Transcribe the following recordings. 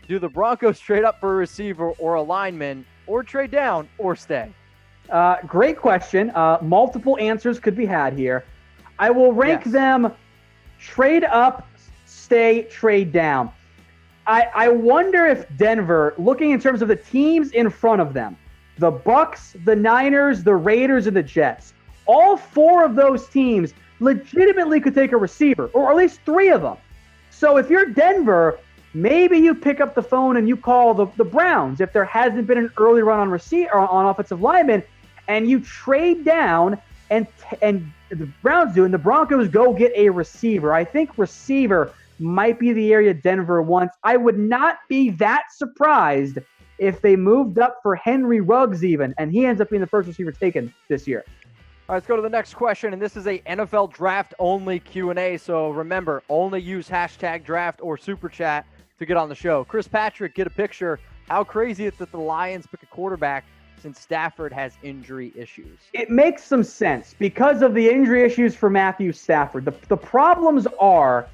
Do the Broncos trade up for a receiver or a lineman, or trade down, or stay? Great question. Multiple answers could be had here. I will rank them trade up, stay, trade down. I wonder if Denver, looking in terms of the teams in front of them, the Bucks, the Niners, the Raiders, and the Jets, all four of those teams legitimately could take a receiver, or at least three of them. So if you're Denver, maybe you pick up the phone and you call the Browns if there hasn't been an early run on offensive linemen, and you trade down and the Browns do, and the Broncos go get a receiver. I think receiver might be the area Denver wants. I would not be that surprised if they moved up for Henry Ruggs even, and he ends up being the first receiver taken this year. All right, let's go to the next question, and this is a NFL Draft only Q&A. So remember, only use hashtag draft or super chat to get on the show. Chris Patrick, get a picture. How crazy is it that the Lions pick a quarterback since Stafford has injury issues? It makes some sense because of the injury issues for Matthew Stafford. The problems are,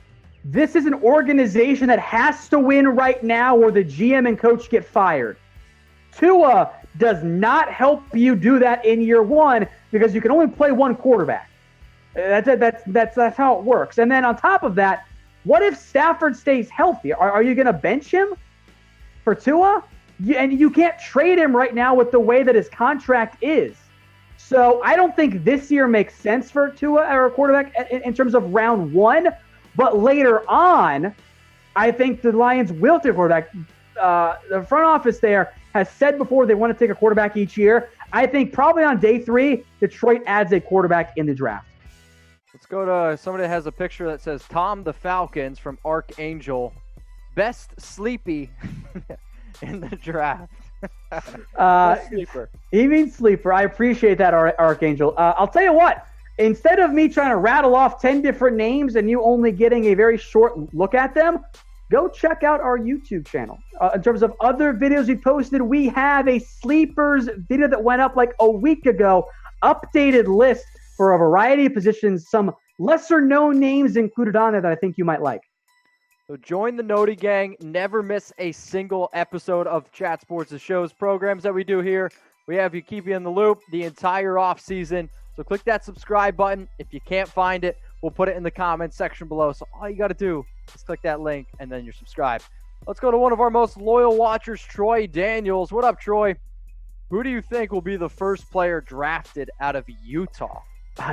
this is an organization that has to win right now or the GM and coach get fired. Tua does not help you do that in year one because you can only play one quarterback. That's how it works. And then on top of that, what if Stafford stays healthy? Are you going to bench him for Tua? And you can't trade him right now with the way that his contract is. So I don't think this year makes sense for Tua or a quarterback in terms of round one. But later on, I think the Lions will take a quarterback. The front office there has said before they want to take a quarterback each year. I think probably on day 3, Detroit adds a quarterback in the draft. Let's go to somebody that has a picture that says Tom the Falcons from Archangel. Best sleepy in the draft. Sleeper. He means sleeper. I appreciate that, Archangel. I'll tell you what. Instead of me trying to rattle off 10 different names and you only getting a very short look at them, go check out our YouTube channel. In terms of other videos we posted, we have a sleepers video that went up like a week ago, updated list for a variety of positions, some lesser known names included on there that I think you might like. So join the Noti Gang. Never miss a single episode of Chat Sports, the show's programs that we do here. We have you keep you in the loop the entire off season. So click that subscribe button. If you can't find it, we'll put it in the comments section below. So all you got to do is click that link and then you're subscribed. Let's go to one of our most loyal watchers, Troy Daniels. What up, Troy? Who do you think will be the first player drafted out of Utah?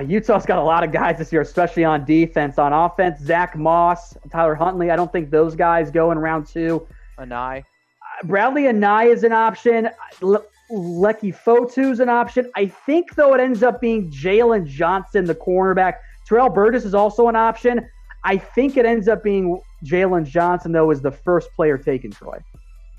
Utah's got a lot of guys this year, especially on defense. On offense, Zach Moss, Tyler Huntley. I don't think those guys go in round 2. Anai. Bradley Anai is an option. Lecky Fotu's an option. I think, though, it ends up being Jalen Johnson, the cornerback. Terrell Burgess is also an option. I think it ends up being Jalen Johnson, though, is the first player taken, Troy.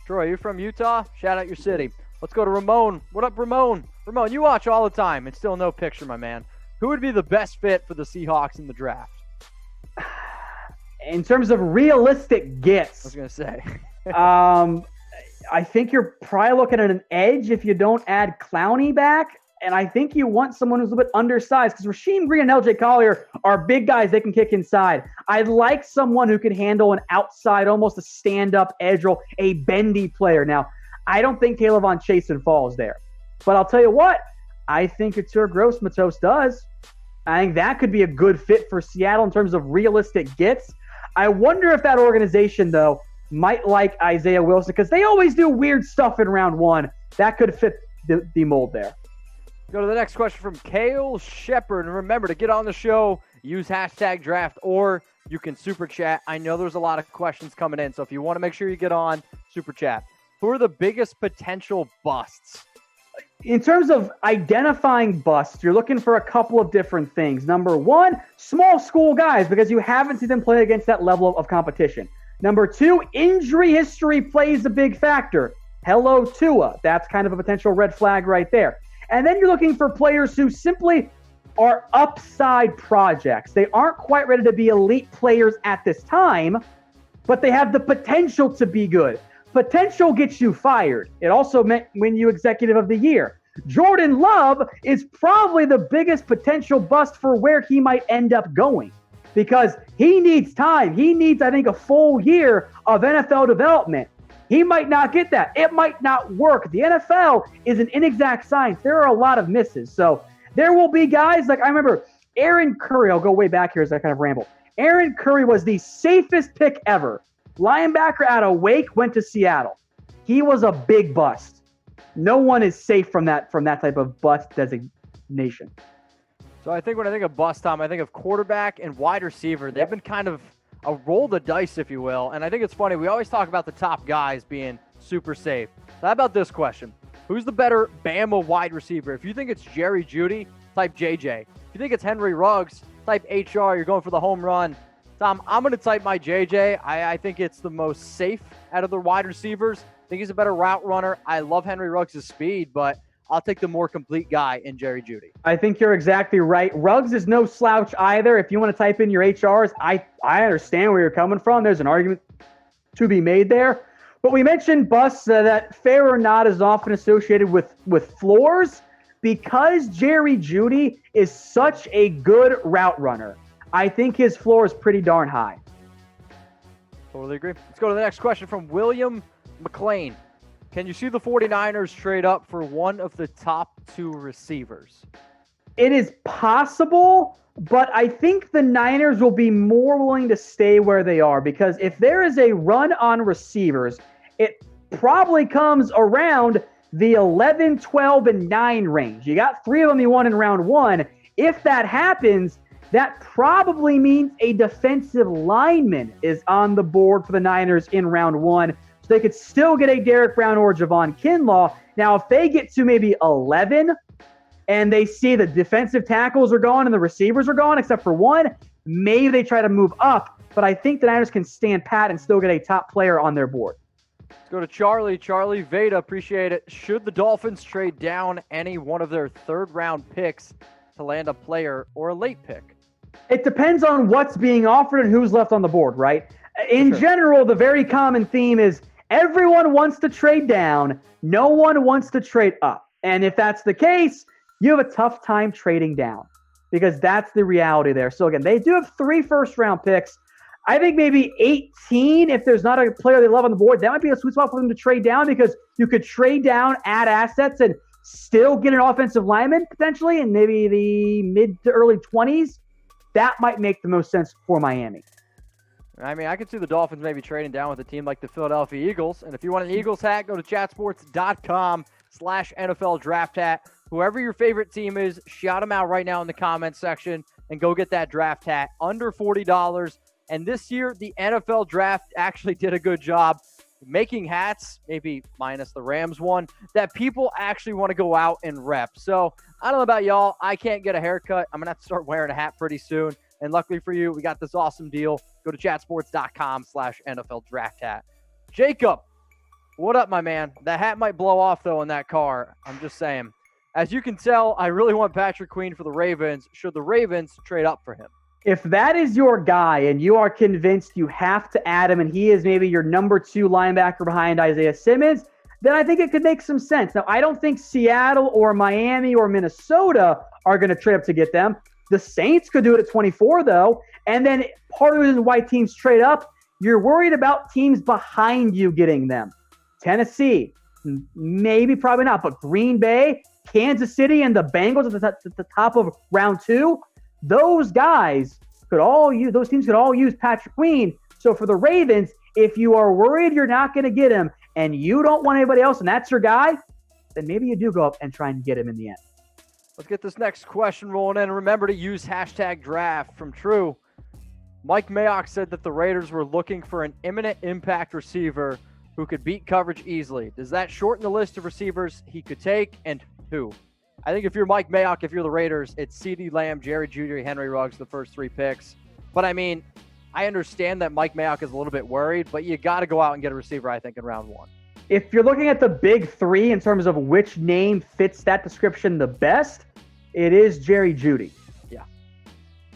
Troy, you're from Utah? Shout out your city. Let's go to Ramon. What up, Ramon? Ramon, you watch all the time and still no picture, my man. Who would be the best fit for the Seahawks in the draft? In terms of realistic gets, I was going to say. I think you're probably looking at an edge if you don't add Clowney back. And I think you want someone who's a little bit undersized because Rasheem Green and LJ Collier are big guys. They can kick inside. I'd like someone who can handle an outside, almost a stand-up edge role, a bendy player. Now, I don't think Kayvon Chasen falls there. But I'll tell you what, I think Artur Gross-Matos does. I think that could be a good fit for Seattle in terms of realistic gets. I wonder if that organization, though, might like Isaiah Wilson because they always do weird stuff in round 1. That could fit the mold there. Go to the next question from Kael Shepheard. And remember, to get on the show, use hashtag draft or you can super chat. I know there's a lot of questions coming in, so if you want to make sure you get on, super chat. Who are the biggest potential busts? In terms of identifying busts, you're looking for a couple of different things. Number 1, small school guys, because you haven't seen them play against that level of competition. Number 2, injury history plays a big factor. Hello, Tua. That's kind of a potential red flag right there. And then you're looking for players who simply are upside projects. They aren't quite ready to be elite players at this time, but they have the potential to be good. Potential gets you fired. It also meant win you Executive of the Year. Jordan Love is probably the biggest potential bust for where he might end up going because he needs time. He needs, I think, a full year of NFL development. He might not get that. It might not work. The NFL is an inexact science. There are a lot of misses. So there will be guys like I remember Aaron Curry. I'll go way back here as I kind of ramble. Aaron Curry was the safest pick ever. Linebacker out of Wake, went to Seattle. He was a big bust. No one is safe from that type of bust designation. So I think when I think of bust, Tom, I think of quarterback and wide receiver. They've been kind of a roll the dice, if you will. And I think it's funny. We always talk about the top guys being super safe. So how about this question? Who's the better Bama wide receiver? If you think it's Jerry Jeudy, type JJ. If you think it's Henry Ruggs, type HR. You're going for the home run. Tom, I'm going to type my JJ. I think it's the most safe out of the wide receivers. I think he's a better route runner. I love Henry Ruggs' speed, but I'll take the more complete guy in Jerry Jeudy. I think you're exactly right. Ruggs is no slouch either. If you want to type in your HRs, I understand where you're coming from. There's an argument to be made there. But we mentioned busts that, fair or not, is often associated with floors. Because Jerry Jeudy is such a good route runner, I think his floor is pretty darn high. Totally agree. Let's go to the next question from William McClain. Can you see the 49ers trade up for one of the top two receivers? It is possible, but I think the Niners will be more willing to stay where they are because if there is a run on receivers, it probably comes around the 11, 12, and 9 range. You got 3 of them you won in round 1. If that happens, that probably means a defensive lineman is on the board for the Niners in round 1. So they could still get a Derek Brown or Javon Kinlaw. Now, if they get to maybe 11 and they see the defensive tackles are gone and the receivers are gone except for one, maybe they try to move up. But I think the Niners can stand pat and still get a top player on their board. Let's go to Charlie. Charlie Vayda, appreciate it. Should the Dolphins trade down any one of their third-round picks to land a player or a late pick? It depends on what's being offered and who's left on the board, right? In general, the very common theme is everyone wants to trade down. No one wants to trade up. And if that's the case, you have a tough time trading down because that's the reality there. So, again, they do have 3 first-round picks. I think maybe 18, if there's not a player they love on the board, that might be a sweet spot for them to trade down because you could trade down, add assets, and still get an offensive lineman potentially in maybe the mid to early 20s. That might make the most sense for Miami. I mean, I could see the Dolphins maybe trading down with a team like the Philadelphia Eagles. And if you want an Eagles hat, go to chatsports.com/NFL Draft Hat. Whoever your favorite team is, shout them out right now in the comments section and go get that draft hat under $40. And this year, the NFL Draft actually did a good job making hats, maybe minus the Rams one, that people actually want to go out and rep. So I don't know about y'all. I can't get a haircut. I'm going to have to start wearing a hat pretty soon. And luckily for you, we got this awesome deal. Go to chatsports.com/NFL Draft Hat. Jacob, what up, my man? That hat might blow off, though, in that car. I'm just saying. As you can tell, I really want Patrick Queen for the Ravens. Should the Ravens trade up for him? If that is your guy and you are convinced you have to add him and he is maybe your number 2 linebacker behind Isaiah Simmons, then I think it could make some sense. Now, I don't think Seattle or Miami or Minnesota are going to trade up to get them. The Saints could do it at 24, though. And then part of the reason why teams trade up, you're worried about teams behind you getting them. Tennessee, maybe, probably not, but Green Bay, Kansas City, and the Bengals at the top of round 2, those guys could all use, those teams could all use Patrick Queen. So for the Ravens, if you are worried you're not going to get him and you don't want anybody else and that's your guy, then maybe you do go up and try and get him in the end. Let's get this next question rolling in. Remember to use #draft from True. Mike Mayock said that the Raiders were looking for an imminent impact receiver who could beat coverage easily. Does that shorten the list of receivers he could take, and who? I think if you're Mike Mayock, if you're the Raiders, it's CeeDee Lamb, Jerry Jeudy, Henry Ruggs, the first 3 picks. But, I mean, I understand that Mike Mayock is a little bit worried, but you got to go out and get a receiver, I think, in round 1. If you're looking at the big 3 in terms of which name fits that description the best, it is Jerry Jeudy. Yeah.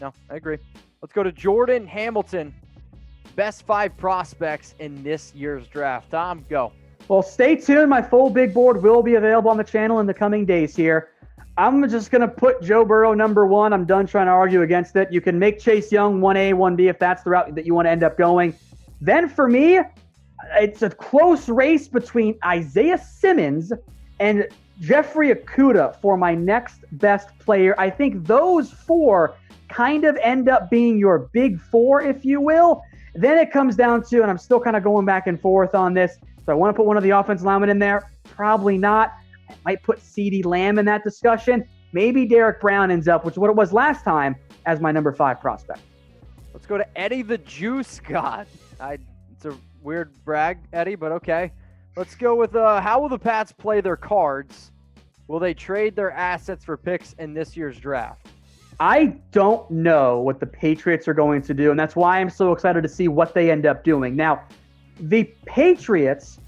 No, I agree. Let's go to Jorden Hamilton. Best 5 prospects in this year's draft. Tom, go. Well, stay tuned. My full big board will be available on the channel in the coming days here. I'm just going to put Joe Burrow number 1. I'm done trying to argue against it. You can make Chase Young 1A, 1B if that's the route that you want to end up going. Then for me, It's a close race between Isaiah Simmons and Jeffrey Okudah for my next best player. I think those four kind of end up being your big four, if you will. Then it comes down to, and I'm still kind of going back and forth on this, so I want to put one of the offensive linemen in there. Probably not. I might put CeeDee Lamb in that discussion. Maybe Derek Brown ends up, which is what it was last time, as my number 5 prospect. Let's go to Eddie the Juice God. It's a weird brag, Eddie, but okay. Let's go with how will the Pats play their cards? Will they trade their assets for picks in this year's draft? I don't know what the Patriots are going to do, and that's why I'm so excited to see what they end up doing. Now, the Patriots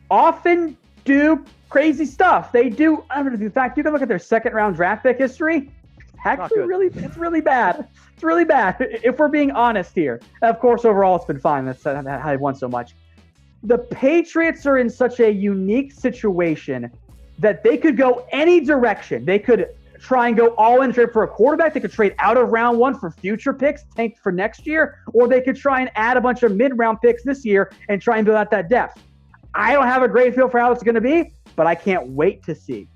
often do crazy stuff. They do. In fact, you can look at their second-round draft pick history. It's really bad. It's really bad, if we're being honest here. Of course, overall, it's been fine. That's how they've won so much. The Patriots are in such a unique situation that they could go any direction. They could try and go all in trade for a quarterback. They could trade out of round 1 for future picks, tank for next year, or they could try and add a bunch of mid-round picks this year and try and build out that depth. I don't have a great feel for how it's going to be, but I can't wait to see.